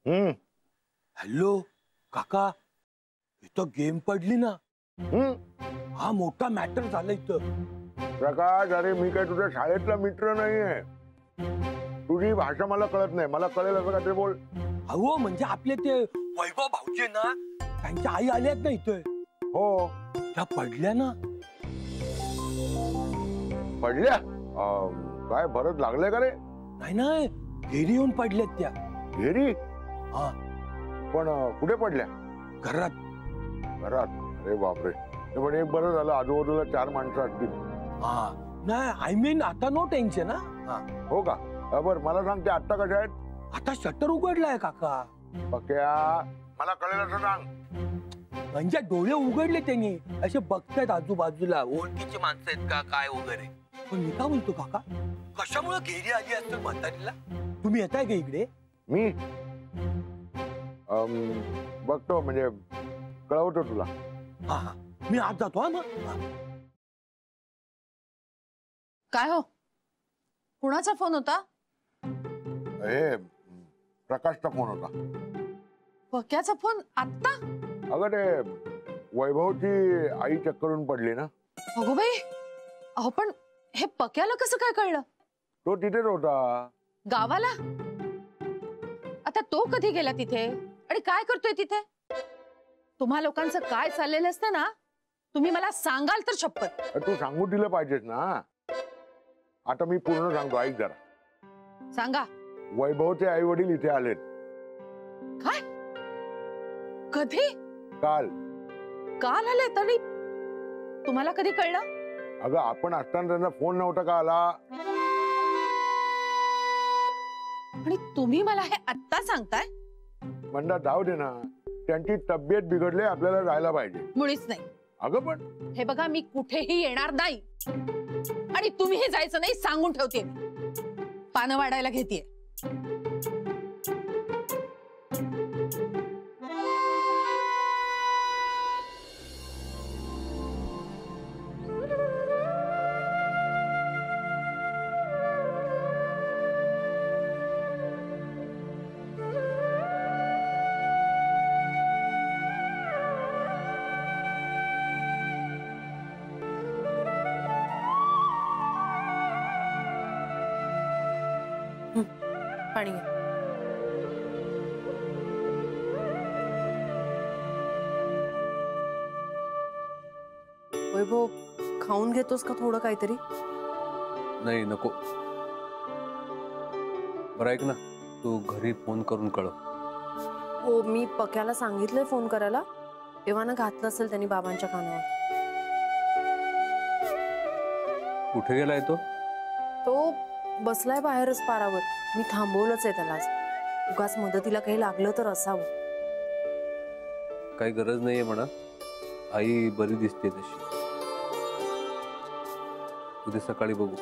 Hello काका, इथं game पडली ना. हा मोठा मॅटर झाला इथं. प्रकाश, अरे मी काय तुझ्या शाळेतला मित्र नाहीये. तुझी भाषा मला कळत नाही. मला कळेल असं काहीतरी बोल. अहो म्हणजे आपले ते वैभव भाऊजी ना, त्यांच्या आई आल्यात ना इथं. हो. त्या पडल्या ना. पडल्या? काय भरत लागले का रे? नाही नाही, घरी येऊन पडल्यात त्या. घरी? हा. पण कुठे पडल्या? घरात. घरात? अरे बापरे. पण एक बरं झालं, आजूबाजूला 4 माणसं असतील. हा नाही, आय मीन आता नो टेन्शन. हा. हो का? बरं मला सांग, ते आत्ता कशा आहेत? आता शटर उघडलाय काका. पक्या, मला कळेल असं सांग. म्हणजे डोळे उघडले त्यांनी, असे बघतायत आजूबाजूला, ओळखीची माणसं आहेत का काय वगैरे. पण मी काय बोलतो काका, कशामुळे घेरी आली असेल म्हातारीला? तुम्ही येताय का इकडे? मी बघतो, म्हणजे कळवतो तुला. हा हा, मी आज जातो. हा मग. काय हो, कुणाचा फोन होता? हे प्रकाशचा फोन होता. पक्याचा फोन आत्ता? अगं ते वैभवची आई चक्करून पडली ना. अगो बाई, अहो पण हे पक्याला कसं काय कळलं? तो तिथेच होता. गावाला? आता तो कधी गेला तिथे आणि काय करतोय तिथे? तुम्हा लोकांचं काय चाललेलं असतं ना, तुम्ही मला सांगाल तर शपथ. तू सांगू दिलं पाहिजेस ना. आता मी पूर्ण सांगतो, ऐक जरा. सांगा. वैभवचे आई वडील इथे आलेत. काय? कधी? काल. काल आले? तरी तुम्हाला कधी कळलं? अगं आपण असताना त्यांना फोन नव्हता का आला? आणि तुम्ही मला हे आत्ता सांगताय? म्हणता जाऊ दे ना, त्यांची तब्येत बिघडली, आपल्याला जायला पाहिजे. मुळीच नाही. अगं पण हे बघा, मी कुठेही येणार नाही आणि तुम्हीही जायचं नाही, सांगून ठेवते. पानं वाढायला घेतेय. पाणी घे. वैभव, खाऊन घेतोस का थोडं काहीतरी? नाही नको. बरं ऐक ना, तू घरी फोन करून कळव. हो, मी पक्याला सांगितलंय फोन करायला. एव्हाना घातलं असेल त्यांनी बाबांच्या कानावर. कुठे गेलाय तो? तो बसलाय बाहेरच पारावर. मी थांबवलंच आहे त्याला. उगाच मदतीला काही लागलं तर असावं. काही गरज नाहीये म्हणा, आई बरी दिसते तशी. उद्या सकाळी बघू.